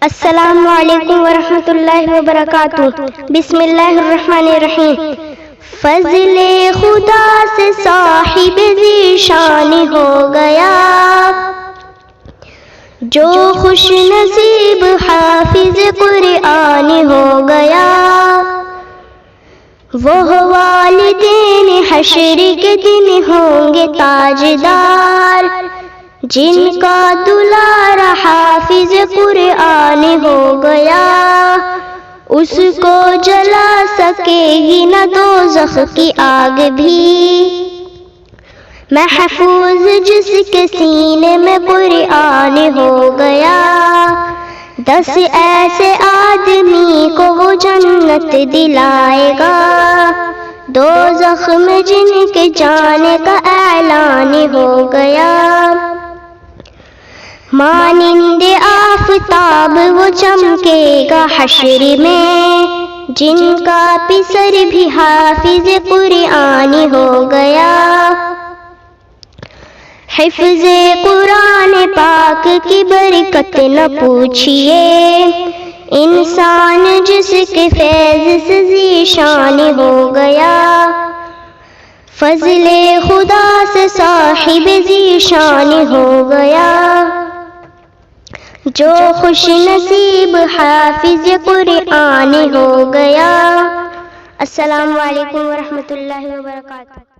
السلام علیکم ورحمۃ اللہ وبرکاتہ۔ بسم اللہ الرحمن الرحیم۔ فضل خدا سے صاحب ذیشان ہو گیا، جو خوش نصیب حافظ قرآن ہو گیا، وہ والدین حشر کے دن ہوں گے تاجدار، جن کا دلارا حافظ قرآن ہو گیا، اس کو جلا سکے گی نہ دوزخ کی آگ بھی، محفوظ جس کے سینے میں قرآن ہو گیا، 10 ایسے آدمی کو وہ جنت دلائے گا، دوزخ میں جن کے جانے کا اعلان ہو گیا، مانند آفتاب وہ چمکے گا حشر میں، جن کا پسر بھی حافظ قرآن ہو گیا، حفظ قرآن پاک کی برکت نہ پوچھئے، انسان جس کے فیض سے ذیشان ہو گیا، فضل خدا سے صاحب ذیشان ہو گیا، جو خوش نصیب حافظ قرآن ہو گیا۔ السلام علیکم ورحمۃ اللہ وبرکاتہ۔